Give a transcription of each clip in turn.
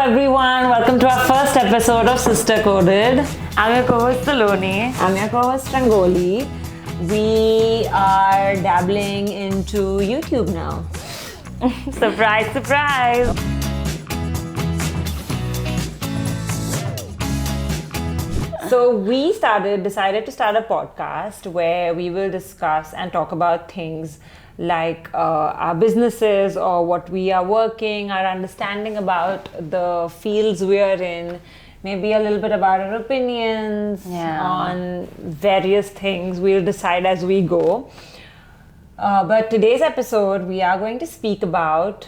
everyone, welcome to our first episode of Sister Coded. I'm your co-host Saloni. I'm your co-host Rangoli. We are dabbling into YouTube now. Surprise, surprise! So we decided to start a podcast where we will discuss and talk about things like our businesses or what we are working, our understanding about the fields we are in, maybe a little bit about our opinions on various things. We'll decide as we go. But today's episode, we are going to speak about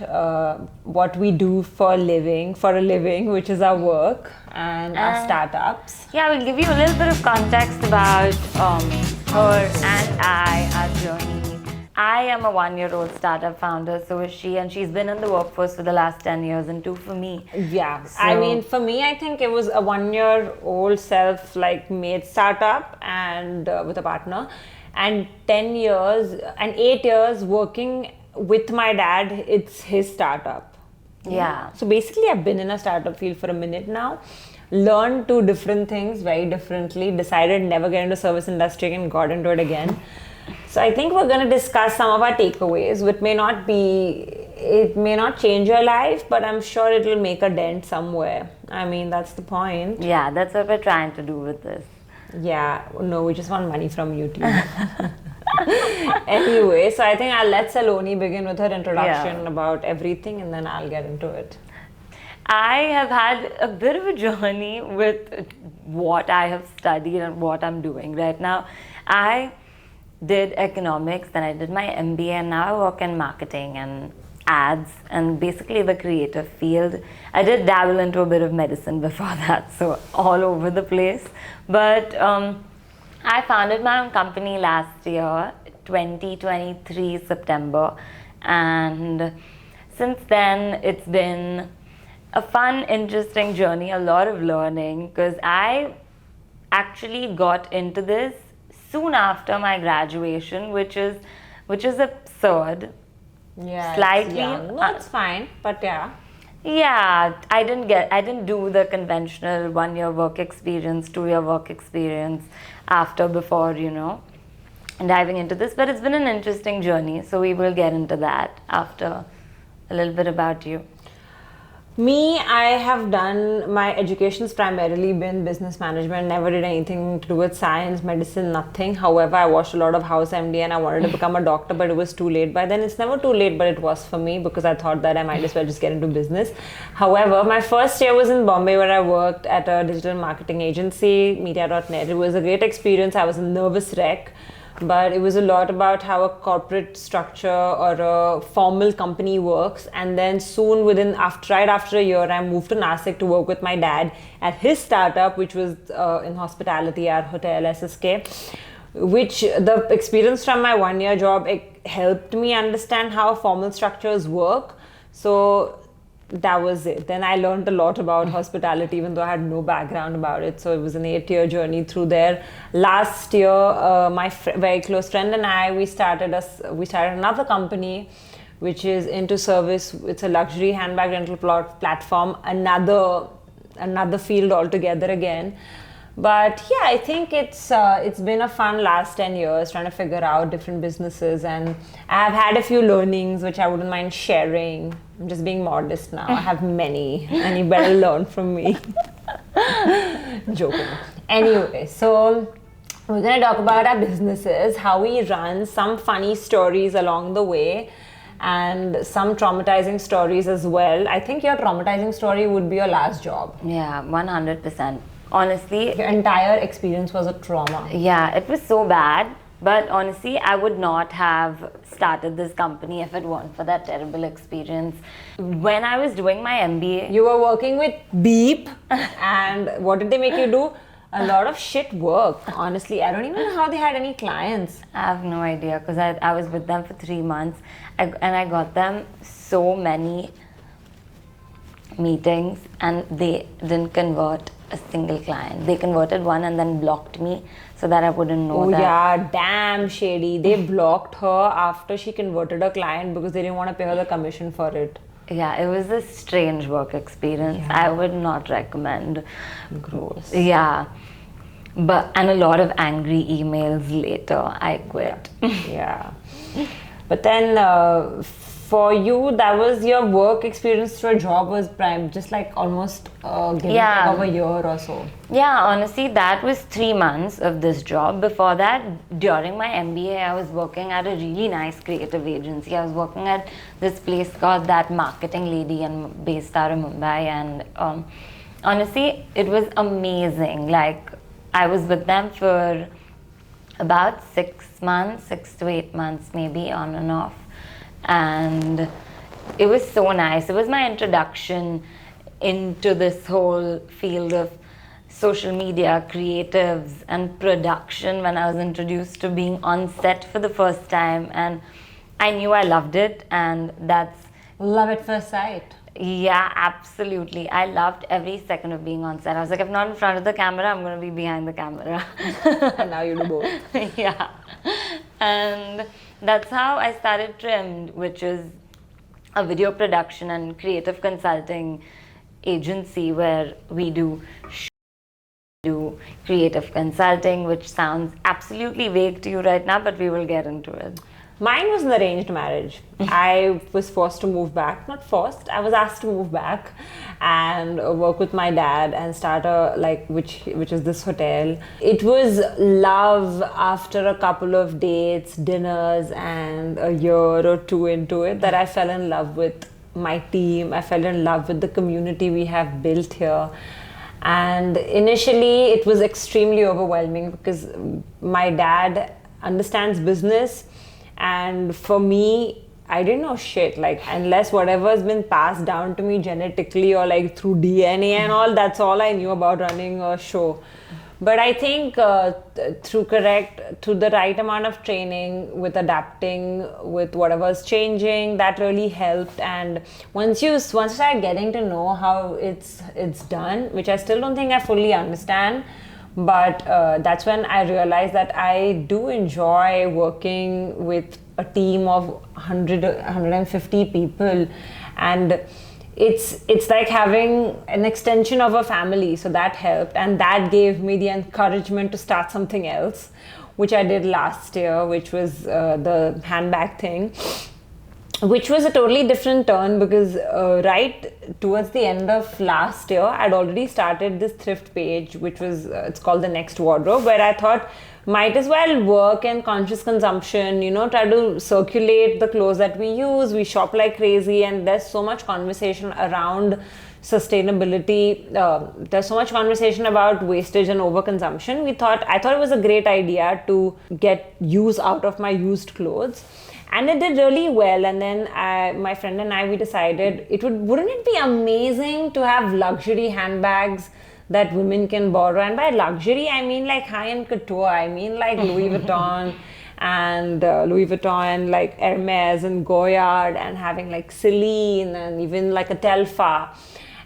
what we do for a living, which is our work and our startups. Yeah, we'll give you a little bit of context about her and our journey. I am a 1-year-old startup founder, so is she, and she's been in the workforce for the last 10 years, and 2 for me. Yeah, so, I mean, for me, I think it was a 1-year-old made startup and with a partner, and 8 years working with my dad. It's his startup. Yeah. So basically, I've been in a startup field for a minute now. Learned 2 different things very differently. Decided never get into service industry and got into it again. So I think we're going to discuss some of our takeaways, which it may not change your life, but I'm sure it will make a dent somewhere. I mean, that's the point. Yeah, that's what we're trying to do with this. Yeah, no, we just want money from YouTube. Anyway, so I think I'll let Saloni begin with her introduction about everything, and then I'll get into it. I have had a bit of a journey with what I have studied and what I'm doing right now. I did economics, then I did my MBA, and now I work in marketing and ads and basically the creative field. I did dabble into a bit of medicine before that, so all over the place. But I founded my own company last year, 2023 September, and since then it's been a fun, interesting journey, a lot of learning, because I actually got into this soon after my graduation, which is absurd. Yeah, slightly. No, it's fine, but yeah. Yeah, I didn't do the conventional 1-year work experience, 2-year work experience before, diving into this. But it's been an interesting journey, so we will get into that after a little bit about you. Me, I have done, my education's primarily been business management, never did anything to do with science, medicine, nothing. However, I watched a lot of House MD and I wanted to become a doctor, but it was too late by then. It's never too late, but it was for me because I thought that I might as well just get into business. However, my first year was in Bombay where I worked at a digital marketing agency, media.net. It was a great experience. I was a nervous wreck. But it was a lot about how a corporate structure or a formal company works. And then soon right after a year, I moved to Nashik to work with my dad at his startup, which was in hospitality, our hotel SSK, which the experience from my 1-year job, it helped me understand how formal structures work. So that was it. Then I learned a lot about hospitality, even though I had no background about it. So it was an 8-year journey through there. Last year, my very close friend and I, we started another company, which is into service. It's a luxury handbag rental platform. Another field altogether again. But yeah, I think it's been a fun last 10 years trying to figure out different businesses, and I've had a few learnings which I wouldn't mind sharing. I'm just being modest now. I have many, and you better learn from me. Joking. Anyway, so we're going to talk about our businesses, how we run, some funny stories along the way, and some traumatizing stories as well. I think your traumatizing story would be your last job. Yeah, 100%. Honestly, your entire experience was a trauma. Yeah, it was so bad. But honestly, I would not have started this company if it weren't for that terrible experience. When I was doing my MBA... You were working with Beep, and what did they make you do? A lot of shit work, honestly. I don't even know how they had any clients. I have no idea, because I was with them for 3 months, and I got them so many meetings, and they didn't convert a single client. They converted one and then blocked me so that I wouldn't know that. Oh yeah, damn shady. They blocked her after she converted a client because they didn't want to pay her the commission for it. Yeah, it was a strange work experience. Yeah. I would not recommend. Gross. Yeah. And a lot of angry emails later. I quit. Yeah. But then for you, that was your work experience through a job was just like almost give Yeah. of a year or so. Yeah, honestly, that was 3 months of this job. Before that, during my MBA, I was working at a really nice creative agency. I was working at this place called That Marketing Lady, and based out of Mumbai. And honestly, it was amazing. Like, I was with them for about 6 months, 6 to 8 months, maybe on and off. And it was so nice. It was my introduction into this whole field of social media, creatives, and production when I was introduced to being on set for the first time. And I knew I loved it, and that's. Love at first sight. Yeah, absolutely. I loved every second of being on set. I was like, if not in front of the camera, I'm going to be behind the camera. And now you do both. Yeah. And that's how I started Trimm'd, which is a video production and creative consulting agency where we do creative consulting, which sounds absolutely vague to you right now, but we will get into it. Mine was an arranged marriage. I was forced to move back. Not forced, I was asked to move back and work with my dad and start which is this hotel. It was love after a couple of dates, dinners, and a year or two into it that I fell in love with my team. I fell in love with the community we have built here. And initially it was extremely overwhelming because my dad understands business. And for me, I didn't know shit. Like, unless whatever has been passed down to me genetically or like through DNA and all, that's all I knew about running a show. But I think through the right amount of training, with adapting with whatever's changing, that really helped. And once I started getting to know how it's done, which I still don't think I fully understand, but that's when I realized that I do enjoy working with a team of 150 people, and it's like having an extension of a family. So that helped, and that gave me the encouragement to start something else, which I did last year, which was the handbag thing, which was a totally different turn because right towards the end of last year, I'd already started this thrift page, which was, it's called The Next Wardrobe, where I thought might as well work in conscious consumption, try to circulate the clothes that we use. We shop like crazy, and there's so much conversation around sustainability. There's so much conversation about wastage and overconsumption. I thought it was a great idea to get use out of my used clothes. And it did really well. And then my friend and I, we decided wouldn't it be amazing to have luxury handbags that women can borrow? And by luxury, I mean like high-end couture. I mean like Louis Vuitton and like Hermes and Goyard, and having like Celine and even like a Telfa.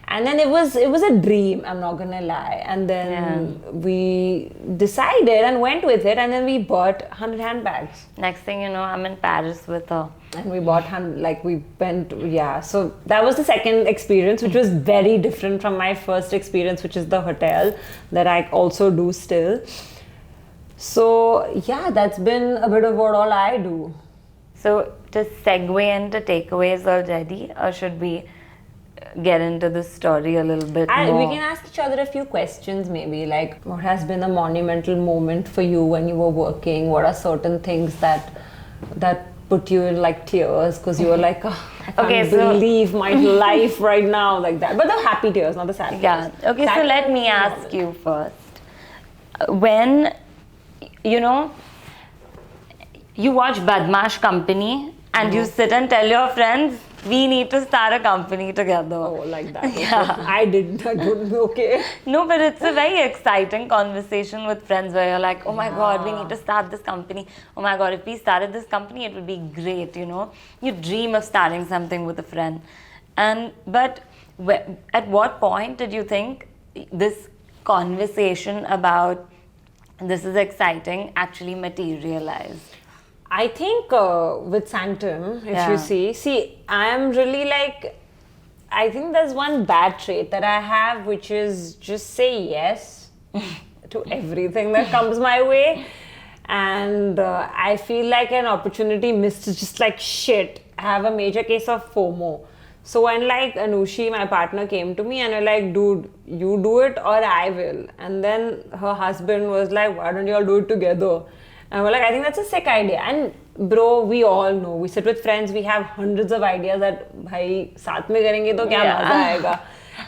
And then it was a dream, I'm not gonna lie. And then we decided and went with it, and then we bought 100 handbags. Next thing you know, I'm in Paris with her. And we bought so that was the second experience, which was very different from my first experience, which is the hotel that I also do still. So yeah, that's been a bit of what all I do. So to segue into takeaways already, or should we get into the story a little bit more? We can ask each other a few questions, maybe, like what has been a monumental moment for you when you were working? What are certain things that put you in like tears because you were like, oh, I can't believe my life right now, like that? But the happy tears, not the sad tears. Yeah. Okay, so let me ask you first. When, you watch Badmaash Company and you sit and tell your friends, we need to start a company together. Oh, like that. Yeah. I don't, okay. No, but it's a very exciting conversation with friends where you're like, oh my God, we need to start this company. Oh my God, if we started this company, it would be great, You dream of starting something with a friend. But at what point did you think this conversation about this is exciting actually materialized? I think with Sanktum, if you see, I am really like I think there's one bad trait that I have, which is just say yes to everything that comes my way. And I feel like an opportunity missed is just like shit. I have a major case of FOMO. So when like Anushi, my partner, came to me and we're like, dude, you do it or I will. And then her husband was like, why don't you all do it together? And we're like, I think that's a sick idea. And bro, we all know, we sit with friends, we have hundreds of ideas that, bhai, saath mein karenge to kya maza aayega.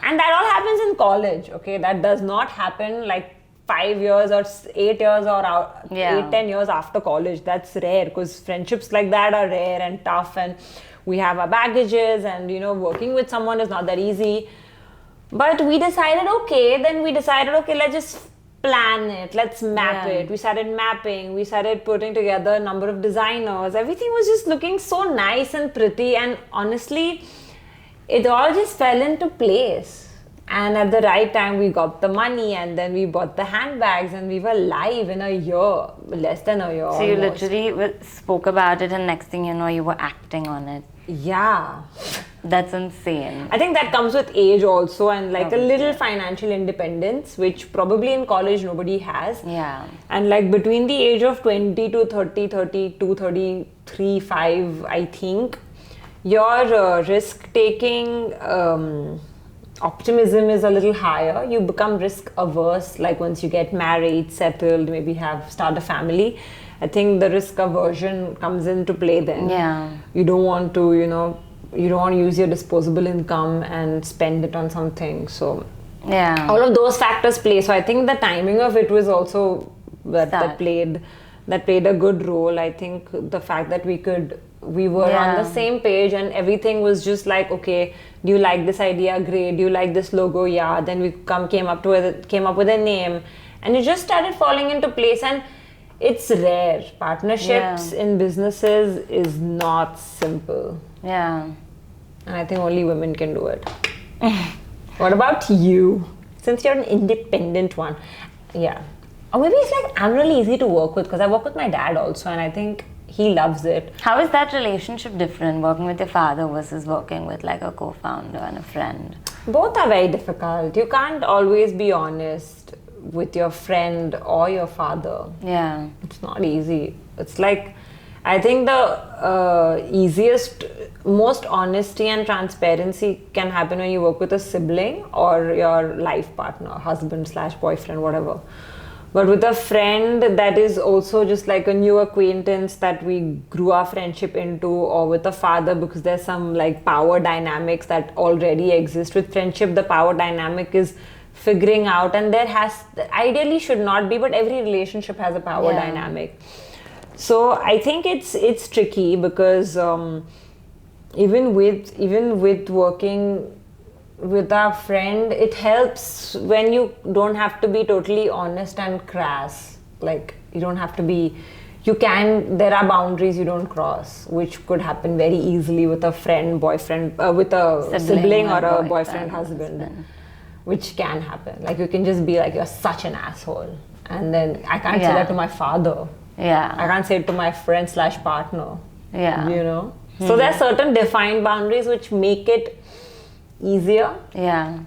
And that all happens in college, okay? That does not happen like 5 years or 8 years or 8-10 years after college. That's rare because friendships like that are rare and tough, and we have our baggages, and you know, working with someone is not that easy. But we decided, okay, let's just plan it, let's map it. We started mapping, we started putting together a number of designers. Everything was just looking so nice and pretty, and honestly, it all just fell into place. And at the right time, we got the money, and then we bought the handbags, and we were live in a year, less than a year. So you literally spoke about it, and next thing you know, you were acting on it. Yeah. That's insane. I think that comes with age also, and like a little financial independence, which probably in college nobody has. Yeah. And like between the age of 20 to 30, 32, 33, 5, I think, your risk-taking optimism is a little higher. You become risk averse, like once you get married, settled, maybe start a family. I think the risk aversion comes into play then. Yeah. You don't want to, you don't want to use your disposable income and spend it on something. So yeah, all of those factors play. So I think the timing of it was also that played a good role. I think the fact that we were on the same page, and everything was just like, okay, do you like this idea? Great. Do you like this logo? Yeah. Then we came up with a name, and it just started falling into place. And it's rare. Partnerships in businesses is not simple. Yeah. And I think only women can do it. What about you? Since you're an independent one. Yeah. Or maybe it's like I'm really easy to work with because I work with my dad also, and I think he loves it. How is that relationship different, working with your father versus working with like a co-founder and a friend? Both are very difficult. You can't always be honest with your friend or your father. Yeah. It's not easy. It's like, I think the easiest, most honesty and transparency can happen when you work with a sibling or your life partner, husband/boyfriend, whatever. But with a friend that is also just like a new acquaintance that we grew our friendship into, or with a father because there's some like power dynamics that already exist. With friendship, the power dynamic is figuring out, and ideally should not be, but every relationship has a power dynamic. So I think it's tricky because even with working with our friend, it helps when you don't have to be totally honest and crass. Like you don't have to be, there are boundaries you don't cross, which could happen very easily with a friend, boyfriend, with a sibling or a boyfriend, husband, which can happen. Like you can just be like, you're such an asshole. And then I can't say that to my father. Yeah. I can't say it to my friend/partner. Yeah. You know? So there are certain defined boundaries which make it easier. Yeah.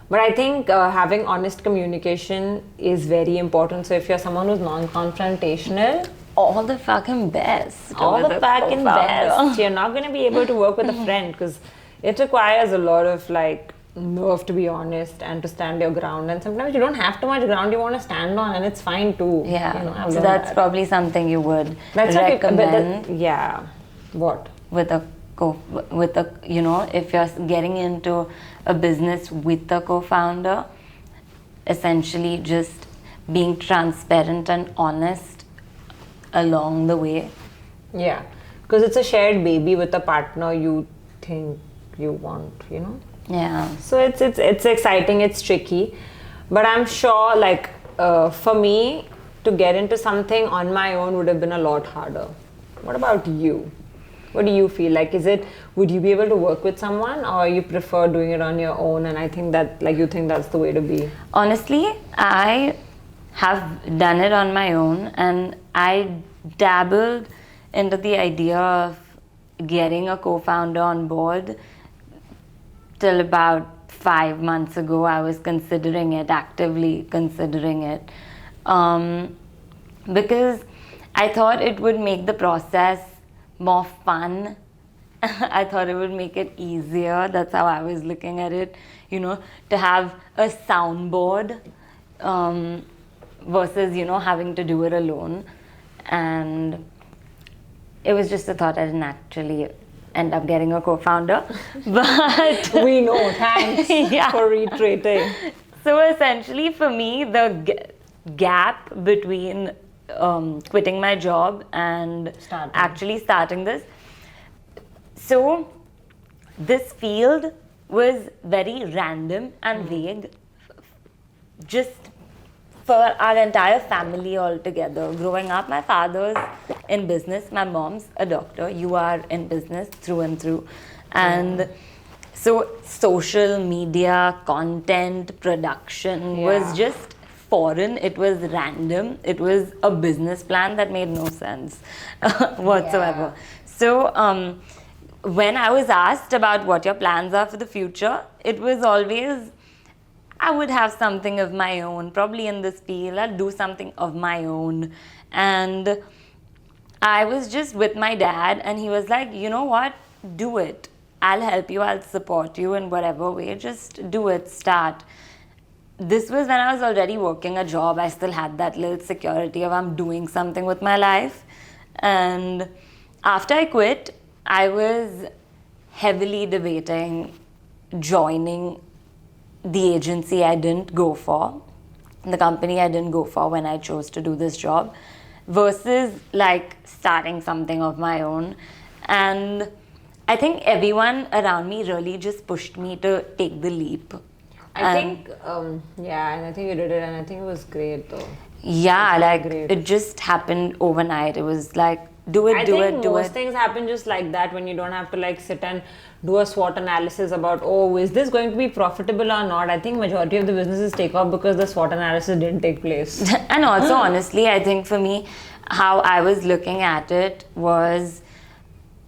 But I think having honest communication is very important. So if you're someone who's non-confrontational, all the fucking best. You're not going to be able to work with a friend because it requires a lot of like nerve, to be honest, and to stand your ground. And sometimes you don't have too much ground you want to stand on, and it's fine too. Yeah. You know, so that's probably something you would recommend. What? With a if you're getting into a business with a co-founder, essentially just being transparent and honest along the way. Yeah, because it's a shared baby with a partner you think you want, you know. Yeah. So it's exciting. It's tricky, but I'm sure like for me to get into something on my own would have been a lot harder. What about you? What do you feel like? Would you be able to work with someone, or you prefer doing it on your own? And I think that you think that's the way to be. Honestly, I have done it on my own, and I dabbled into the idea of getting a co-founder on board till about 5 months ago, I was considering it, actively considering it, because I thought it would make the process more fun. I thought it would make it easier. That's how I was looking at it, to have a soundboard versus, having to do it alone. And it was just a thought. I didn't actually end up getting a co-founder, but We know, thanks Yeah. for reiterating. so essentially for me, the gap between quitting my job and Starting. actually starting this, so this field was very random and vague, just for our entire family altogether. Growing up, my father's in business, my mom's a doctor. You are in business through and through. And so social media, content production was Yeah. just foreign. It was random. It was a business plan that made no sense whatsoever. So when I was asked about what your plans are for the future, it was always, I would have something of my own, probably in this field. I'll do something of my own. And I was just with my dad, and he was like, you know what? Do it. I'll help you. I'll support you in whatever way. Just do it. Start. This was when I was already working a job. I still had that little security of I'm doing something with my life. And after I quit, I was heavily debating joining the agency I didn't go for, the company I didn't go for when I chose to do this job, versus like starting something of my own. And I think everyone around me really just pushed me to take the leap. I think, and I think you did it, and I think it was great though. Yeah, like great. it just happened overnight. It was like, do it, I do think it, do most it. things happen just like that, when you don't have to like sit and do a SWOT analysis about, oh, is this going to be profitable or not? I think majority of the businesses take off because the SWOT analysis didn't take place. And also, honestly, I think for me, how I was looking at it was,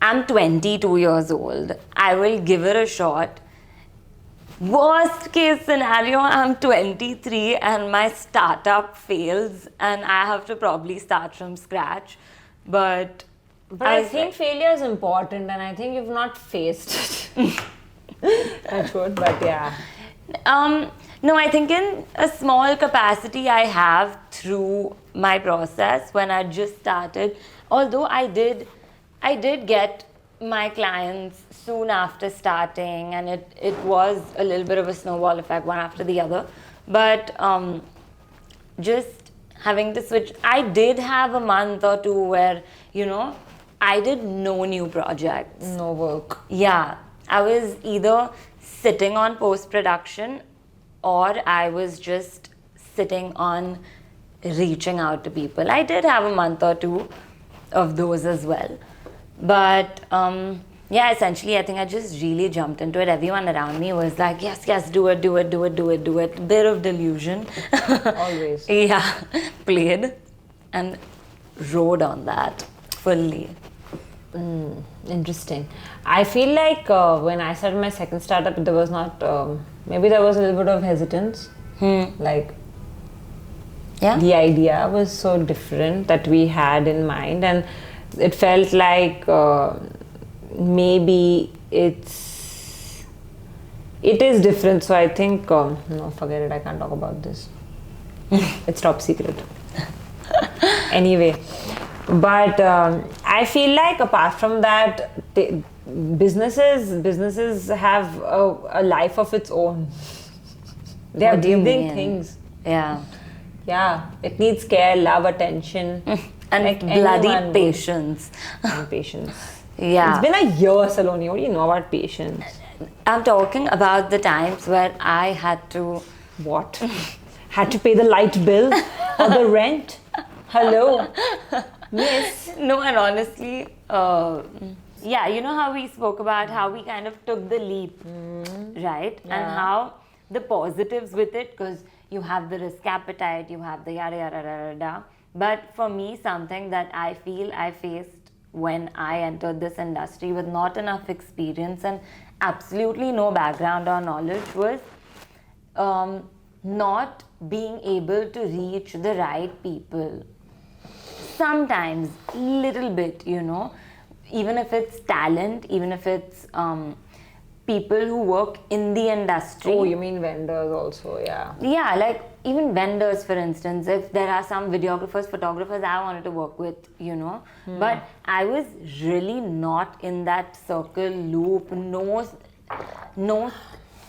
I'm 22 years old. I will give it a shot. Worst case scenario, I'm 23 and my startup fails and I have to probably start from scratch. But I was think failure is important, and I think you've not faced it. That's what, but yeah. No, I think in a small capacity I have through my process when I just started. Although I did get my clients soon after starting, and it was a little bit of a snowball effect, one after the other. But just having to switch, I did have a month or two where, I did no new projects. No work. Yeah, I was either sitting on post-production or I was just sitting on reaching out to people. I did have a month or two of those as well. But yeah, essentially, I think I just really jumped into it. Everyone around me was like, yes, do it. Bit of delusion. Always. Yeah, played and rode on that fully. Interesting. I feel like when I started my second startup, there was not, maybe there was a little bit of hesitance. Like, Yeah. the idea was so different that we had in mind, and it felt like maybe it is different. So I think, no, forget it, I can't talk about this. It's top secret. Anyway, but I feel like apart from that, businesses have a life of its own. They are What do you breathing mean? things. Yeah. Yeah, it needs care, love, attention, And like bloody anyone would. patience. And patience. Yeah. It's been a year, Saloni. What do you know about patience? I'm talking about the times where I had to. What? Had to pay the light bill or the rent? Hello, miss. No, and honestly, yeah, you know how we spoke about how we kind of took the leap, right? And how the positives with it, because you have the risk appetite, you have the yada yada yada yada. But for me, something that I feel I faced when I entered this industry with not enough experience and absolutely no background or knowledge was not being able to reach the right people. Sometimes, little bit, even if it's talent, even if it's people who work in the industry. Oh, you mean vendors also, yeah. Yeah, like even vendors, for instance, if there are some videographers, photographers I wanted to work with, but I was really not in that circle loop, no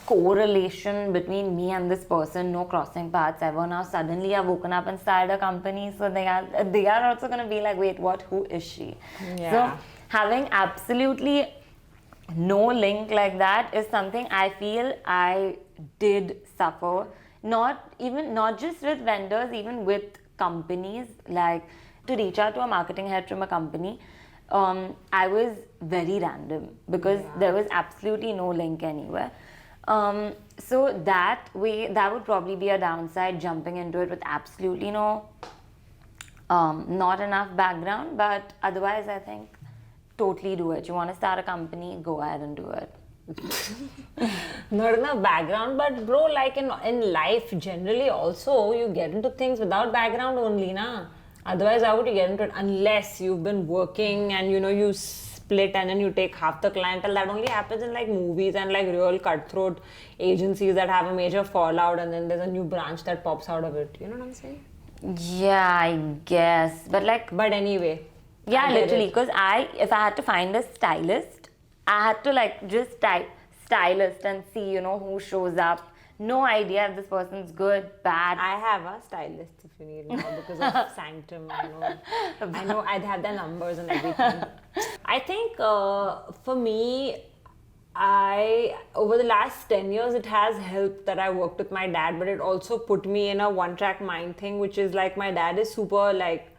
correlation between me and this person, no crossing paths ever. Now suddenly I've woken up and started a company, so they are also going to be like, wait, what, who is she? Yeah. So having absolutely no link like that is something I feel I did suffer. Not just with vendors, even with companies. Like, to reach out to a marketing head from a company, I was very random because there was absolutely no link anywhere. So that would probably be a downside, jumping into it with absolutely no not enough background. But otherwise, I think totally do it. You want to start a company, go ahead and do it. Not enough background, but bro, like in life generally also, you get into things without background only, na. Otherwise, how would you get into it? Unless you've been working and you split and then you take half the clientele. That only happens in like movies and like real cutthroat agencies that have a major fallout, and then there's a new branch that pops out of it. You know what I'm saying? Yeah, I guess. But anyway. Yeah, literally, because if I had to find a stylist, I had to like just type stylist and see, who shows up. No idea if this person's good, bad. I have a stylist if you need now because of Sanktum. I know I'd have their numbers and everything. I think for me, over the last 10 years, it has helped that I worked with my dad, but it also put me in a one-track mind thing, which is like my dad is super like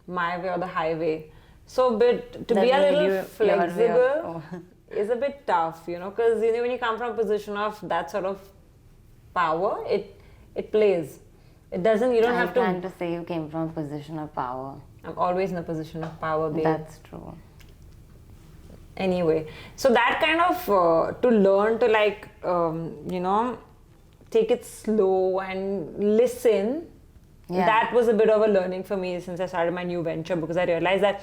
my way or the highway. So to be a little flexible is a bit tough, because when you come from a position of that sort of power, it plays. It doesn't, you don't have to... I'm trying to say you came from a position of power. I'm always in a position of power, babe. That's true. Anyway, so that kind of, to learn to like, take it slow and listen, that was a bit of a learning for me since I started my new venture, because I realized that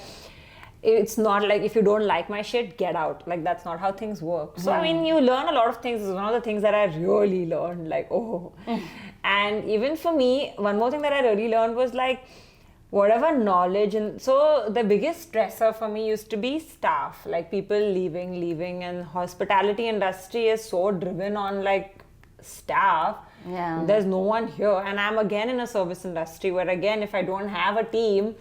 it's not like if you don't like my shit, get out. Like, that's not how things work. So, I mean, you learn a lot of things. This is one of the things that I really learned, like, And even for me, one more thing that I really learned was like, whatever knowledge. And so the biggest stressor for me used to be staff, like people leaving, and hospitality industry is so driven on like staff. Yeah. There's no one here. And I'm again in a service industry where again, if I don't have a team,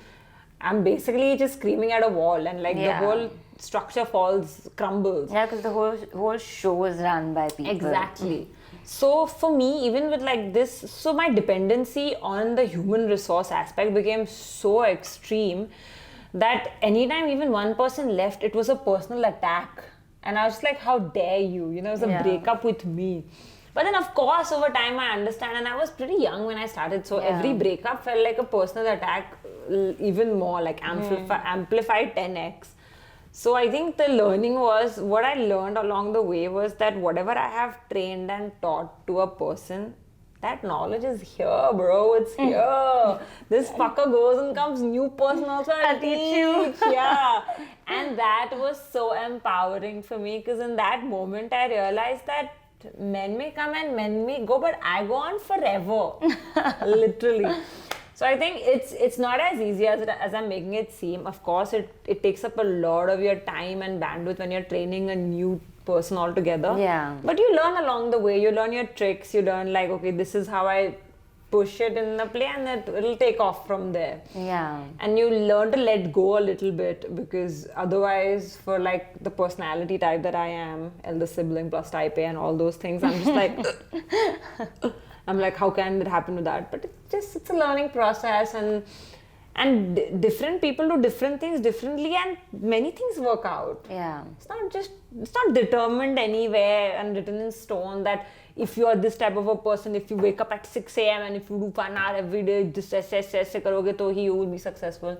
I'm basically just screaming at a wall, and like the whole structure crumbles. Yeah, because the whole show is run by people. Exactly. So for me, even with like this, so my dependency on the human resource aspect became so extreme that anytime even one person left, it was a personal attack. And I was just like, how dare you? It was a breakup with me. But then, of course, over time, I understand, and I was pretty young when I started, so every breakup felt like a personal attack, even more, like amplified 10x. So I think the learning was, what I learned along the way was that whatever I have trained and taught to a person, that knowledge is here, bro. It's here. This fucker goes and comes, new person also I'll teach you. Yeah. And that was so empowering for me, because in that moment, I realized that men may come and men may go, but I go on forever. Literally. So I think it's not as easy as I'm making it seem. Of course, it takes up a lot of your time and bandwidth when you're training a new person altogether. Yeah. But you learn along the way. You learn your tricks. You learn like, okay, this is how I push it in the play, and it'll take off from there. Yeah. And you learn to let go a little bit, because otherwise, for like the personality type that I am, elder sibling plus type A and all those things, I'm just like, I'm like, how can it happen to that? But it's a learning process, and different people do different things differently, and many things work out. Yeah. It's not determined anywhere and written in stone that if you are this type of a person, if you wake up at 6 a.m. and if you do 1 hour every day, just karoge, to you will be successful.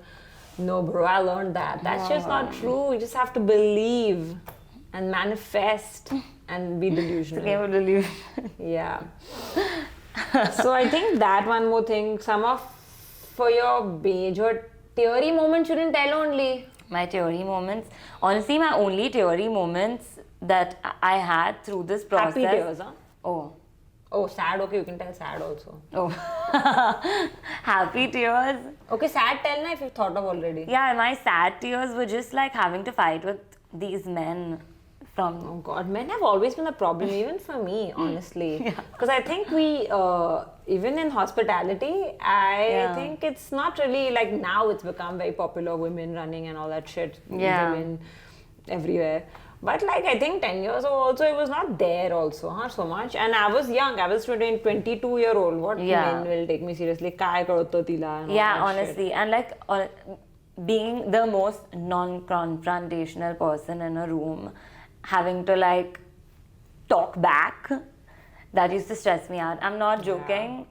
No, bro, I learned that. That's just not true. You just have to believe and manifest and be delusional. Game of delusion. Yeah. So I think that one more thing, for your major theory moments you didn't tell only. My teary moments. Honestly, my only teary moments that I had through this process. Happy tears, huh? Oh. Oh, sad, okay, you can tell sad also. Oh. Happy tears. Okay, sad tell na if you've thought of already. Yeah, my sad tears were just like having to fight with these men from... Oh God, men have always been a problem, even for me, honestly. Because I think we, even in hospitality, I think it's not really like now it's become very popular, women running and all that shit. Yeah. Women everywhere. But like I think 10 years ago also it was not there also, so much. And I was young, I was 22-year-old. What men will take me seriously? Kai karoto tila and all Yeah, that honestly. shit. And like being the most non-confrontational person in a room, having to like talk back, that used to stress me out. I'm not joking.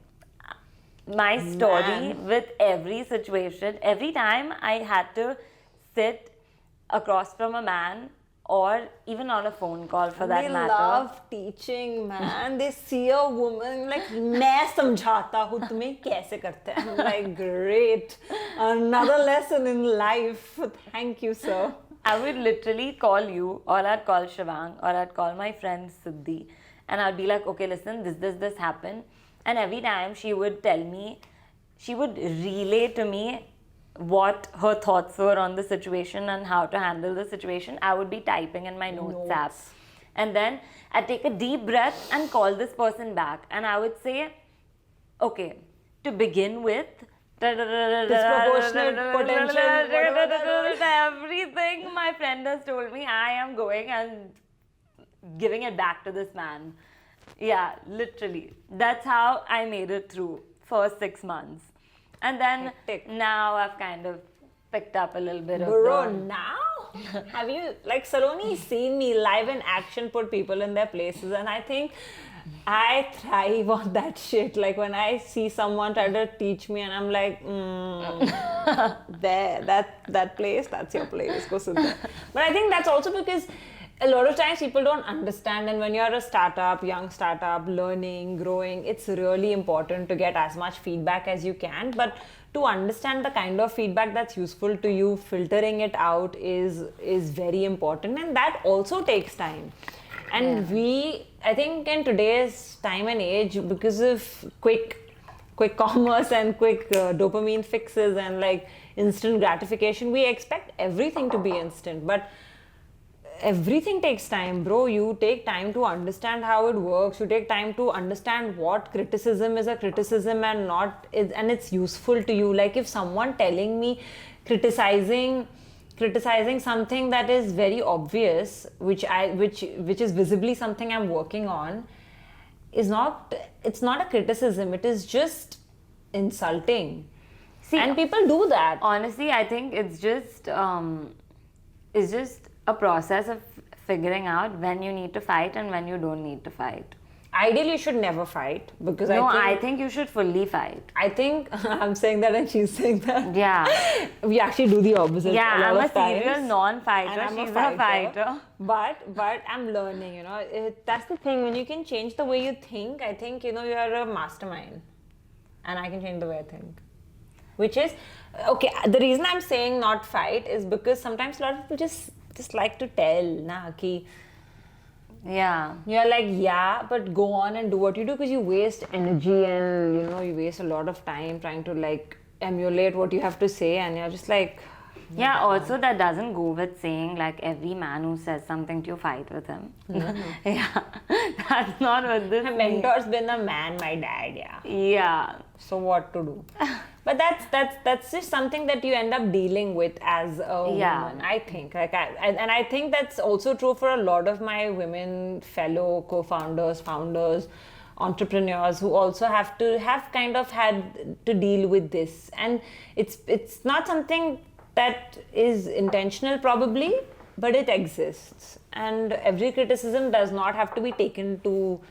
My story with every situation, every time I had to sit across from a man or even on a phone call for that matter. They love teaching, man. They see a woman like, मैं समझाता हूँ तुम्हें कैसे करते हैं. I'm like, great. Another lesson in life. Thank you, sir. I would literally call you, or I'd call Shivang, or I'd call my friend Siddhi, and I'd be like, okay, listen, this happened. And every time she would tell me, she would relay to me what her thoughts were on the situation and how to handle the situation. I would be typing in my notes app. And then I'd take a deep breath and call this person back. And I would say, okay, to begin with, disproportionate potential, everything my friend has told me, I am going and giving it back to this man. Yeah, literally. That's how I made it through first 6 months. And then now I've kind of picked up a little bit of now? Have you, like Saloni seen me live in action put people in their places, and I think I thrive on that shit. Like when I see someone try to teach me and I'm like, there, that place, that's your place, go sit there. But I think that's also because a lot of times people don't understand, and when you're a startup, young startup, learning, growing, it's really important to get as much feedback as you can. But to understand the kind of feedback that's useful to you, filtering it out is very important, and that also takes time. And I think in today's time and age, because of quick commerce and quick dopamine fixes and like instant gratification, we expect everything to be instant. But everything takes time, bro. You take time to understand how it works. You take time to understand what criticism is a criticism and not, and it's useful to you. Like if someone telling me criticizing something that is very obvious, which is visibly something I'm working on, it's not a criticism. It is just insulting. See, and people do that. Honestly, I think it's just a process of figuring out when you need to fight and when you don't need to fight. Ideally, you should never fight because I think you should fully fight. I think I'm saying that and she's saying that. Yeah. We actually do the opposite. Yeah, I'm a serial non-fighter. She's a fighter. But I'm learning, you know. That's the thing. When you can change the way you think, I think, you know, you're a mastermind. And I can change the way I think. Which is, okay, the reason I'm saying not fight is because sometimes a lot of people just like to tell, na, ki, yeah. You're like, yeah, but go on and do what you do, because you waste energy and, you know, you waste a lot of time trying to like emulate what you have to say, and you're just like... Yeah, also that doesn't go with saying like every man who says something to you, fight with him. Mm-hmm. Yeah, that's not what this My mentor's been a man, my dad, yeah. Yeah. So what to do? But that's just something that you end up dealing with as a woman, I think. Like and I think that's also true for a lot of my women fellow co-founders, founders, entrepreneurs who also have kind of had to deal with this. And it's not something that is intentional probably, but it exists. And every criticism does not have to be taken to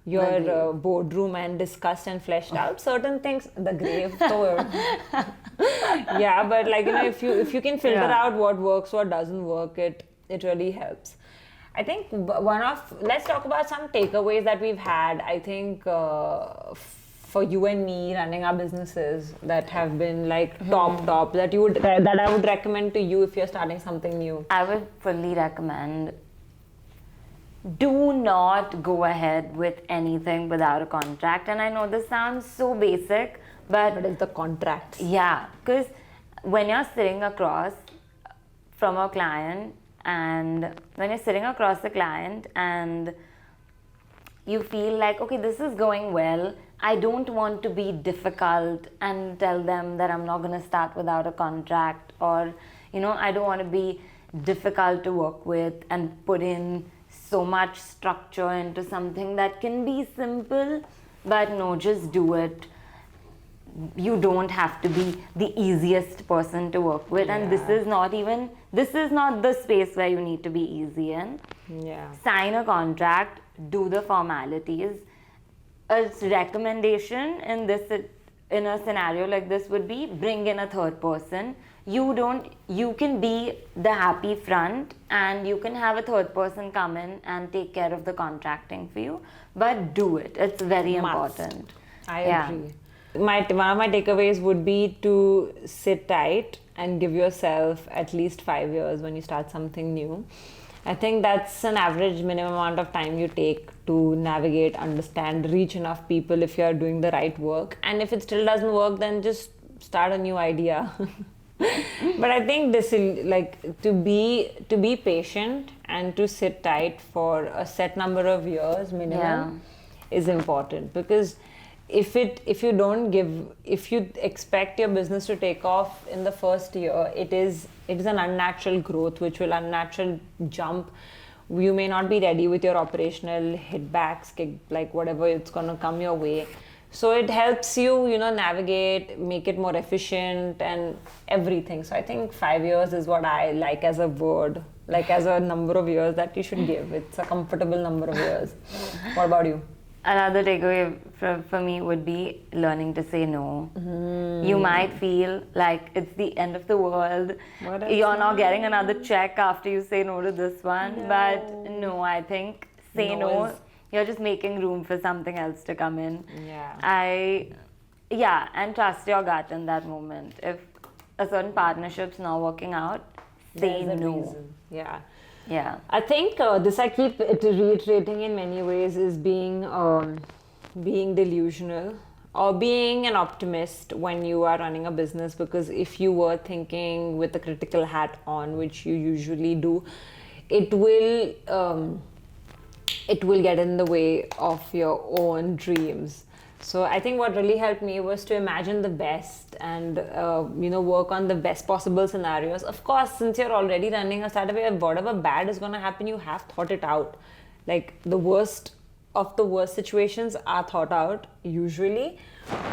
your boardroom and discussed and fleshed out certain things. The grave, so yeah, but like if you can filter out what works, what doesn't work, it really helps. I think let's talk about some takeaways that we've had. I think for you and me running our businesses that have been like top that I would recommend to you if you're starting something new. I would fully recommend, do not go ahead with anything without a contract. And I know this sounds so basic, but it's the contracts. Yeah, because when you're sitting across from a client, and when you're sitting across the client and you feel like, okay, this is going well, I don't want to be difficult and tell them that I'm not going to start without a contract, or I don't want to be difficult to work with and put in so much structure into something that can be simple. But no, just do it. You don't have to be the easiest person to work with, and this is not the space where you need to be easy in. Sign a contract, do the formalities. A recommendation in a scenario like this would be, bring in a third person. You can be the happy front, and you can have a third person come in and take care of the contracting for you, but do it. It's very important. I agree. One of my takeaways would be to sit tight and give yourself at least 5 years when you start something new. I think that's an average minimum amount of time you take to navigate, understand, reach enough people if you're doing the right work. And if it still doesn't work, then just start a new idea. But I think this is like to be patient and to sit tight for a set number of years minimum is important, because if you expect your business to take off in the first year, it is an unnatural growth, which will unnatural jump. You may not be ready with your operational hitbacks, like whatever it's gonna come your way. So it helps you, navigate, make it more efficient and everything. So I think 5 years is what I like as a word, like as a number of years that you should give. It's a comfortable number of years. What about you? Another takeaway for me would be learning to say no. You might feel like it's the end of the world. You're not getting another check after you say no to this one. But no, I think say no. You're just making room for something else to come in. And trust your gut in that moment. If a certain partnership's not working out, say no. Yeah. I think this I keep reiterating in many ways is being delusional or being an optimist when you are running a business, because if you were thinking with a critical hat on, which you usually do, it will get in the way of your own dreams. So I think what really helped me was to imagine the best and work on the best possible scenarios. Of course, since you're already running a startup, whatever bad is going to happen, you have thought it out. Like the worst of the worst situations are thought out usually.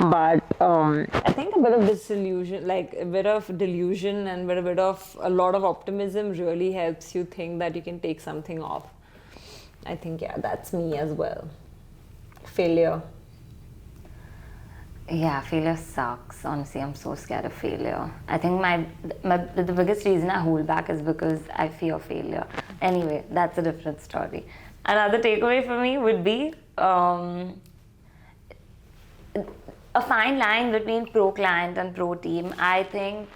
But I think a bit of disillusion, like a bit of delusion and a bit of a lot of optimism really helps you think that you can take something off. I think, that's me as well. Failure. Yeah, failure sucks. Honestly, I'm so scared of failure. I think the biggest reason I hold back is because I fear failure. Anyway, that's a different story. Another takeaway for me would be a fine line between pro-client and pro-team. I think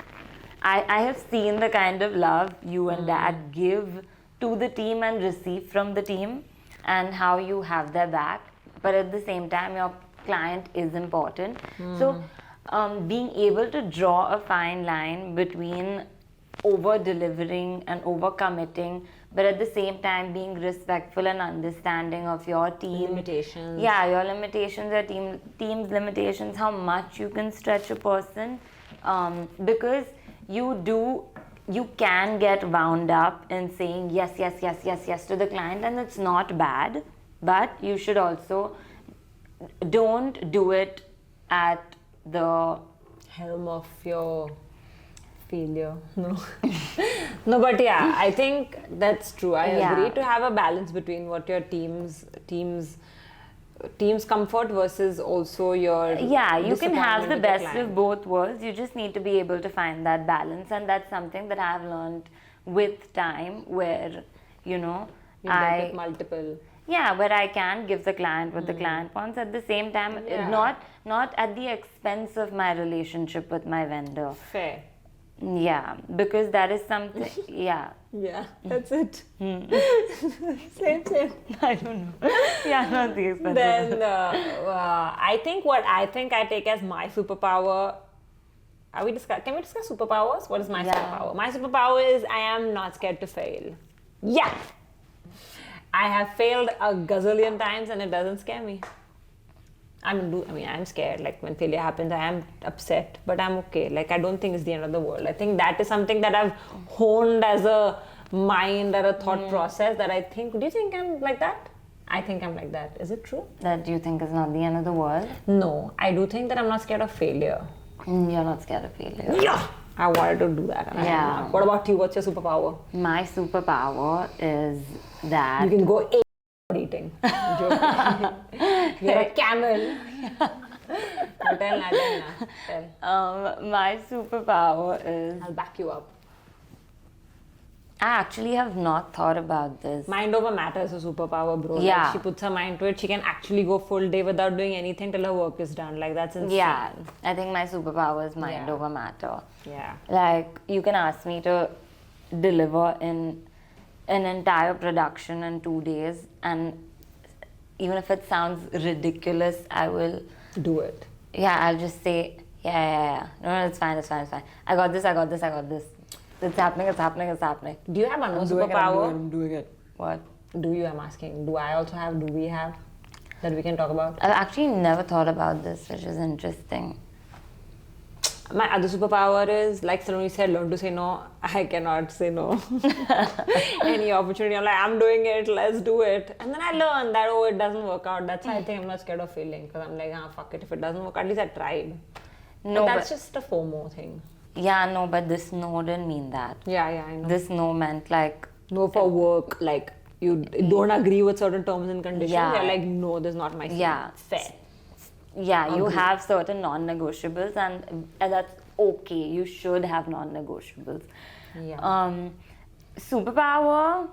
I have seen the kind of love you and Dad give to the team and receive from the team, and how you have their back. But at the same time, your client is important. So being able to draw a fine line between over delivering and over committing, but at the same time being respectful and understanding of your team limitations. Your limitations, your team's limitations, how much you can stretch a person, because you can get wound up in saying yes to the client, and it's not bad, but you should also don't do it at the helm of your failure. No. But I think that's true. I agree to have a balance between what your team's team's comfort versus also your Yeah, you can have the disappointment with best client. of both worlds. You just need to be able to find that balance, and that's something that I've learned with time, where You work with multiple. yeah, where I can give the client what the client wants, at the same time, Yeah. not at the expense of my relationship with my vendor. Fair. Yeah, because that is something. Yeah. Yeah, that's it. Same. I don't know. Yeah, not the expense. Then I think what I take as my superpower. Can we discuss superpowers? What is my Yeah. superpower? My superpower is I am not scared to fail. Yeah. I have failed a gazillion times and it doesn't scare me. I'm scared. Like when failure happens, I am upset, but I'm okay. Like I don't think it's the end of the world. I think that is something that I've honed as a mind or a thought process that I think. Do you think I'm like that? I think I'm like that. Is it true? That you think is not the end of the world? No, I do think that I'm not scared of failure. You're not scared of failure. Yeah, I wanted to do that. And I am Yeah. not. What about you? What's your superpower? My superpower is that You can go eating. You're a camel. No, tell na. Tell. my superpower is I'll back you up. I actually have not thought about this. Mind over matter is a superpower, bro. Yeah. Like she puts her mind to it. She can actually go full day without doing anything till her work is done. Like that's insane. Yeah, I think my superpower is mind Yeah. over matter. Yeah. Like you can ask me to deliver in an entire production in 2 days, and even if it sounds ridiculous, I will. Do it. Yeah, I'll just say, yeah. No, it's fine. I got this. It's happening. Do you have another doing it, superpower? I'm doing it. What? Do you? I'm asking. Do I also have? Do we have? That we can talk about? I've actually never thought about this, which is interesting. My other superpower is, like Saloni said, learn to say no. I cannot say no. Any opportunity, I'm like, I'm doing it, let's do it. And then I learn that, it doesn't work out. That's why I think I'm not scared of failing. Because I'm like, fuck it. If it doesn't work, at least I tried. No, But that's but, just a FOMO thing. yeah, no, but this no didn't mean that. Yeah, I know. This no meant like, No for work, like, you don't agree with certain terms and conditions. Yeah. You're like, no, this is not my thing. Yeah. Fair. yeah, you Agree. have certain non-negotiables, and that's okay. You should have non-negotiables. Yeah. Superpower,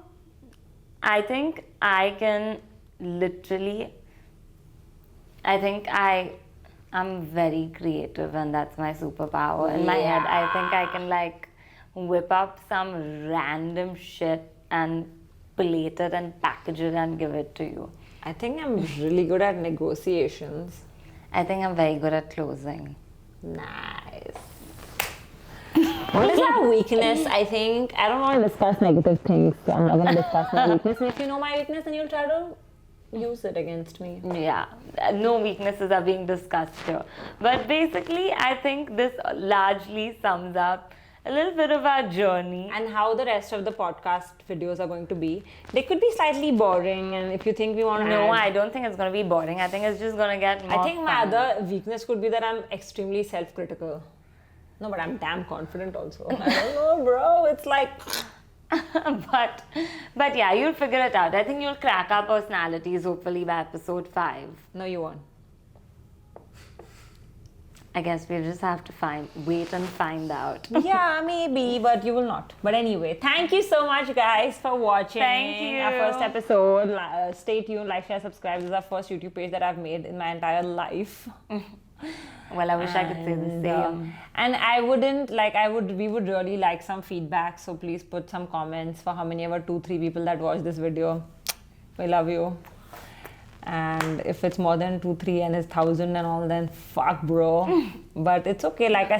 I think I can literally, I'm very creative, and that's my superpower. In my head, I think I can like whip up some random shit and plate it and package it and give it to you. I think I'm really good at negotiations. I think I'm very good at closing. Nice. What is our weakness? I think I don't want to discuss negative things. So I'm not going to discuss my weakness. And if you know my weakness, then you'll try to use it against me. Yeah, no weaknesses are being discussed here. But basically, I think this largely sums up a little bit of our journey. And how the rest of the podcast videos are going to be. They could be slightly boring, and if you think we want to No, add, I don't think it's going to be boring. I think it's just going to get more I think my fun. other weakness could be that I'm extremely self-critical. No, but I'm damn confident also. I don't know, bro. It's like... but yeah, you'll figure it out. I think you'll crack our personalities hopefully by episode 5. No, you won't. I guess we'll just have to wait and find out. Yeah, maybe, but you will not. But anyway, thank you so much, guys, for watching. Thank you. Our first episode. Stay tuned, like, share, subscribe. This is our first YouTube page that I've made in my entire life. Well, I wish I could say the same. And we would really like some feedback. So please put some comments for how many ever 2-3 people that watch this video. We love you. And if it's more than 2-3 and it's 1,000 and all, then fuck, bro. But it's okay. Like I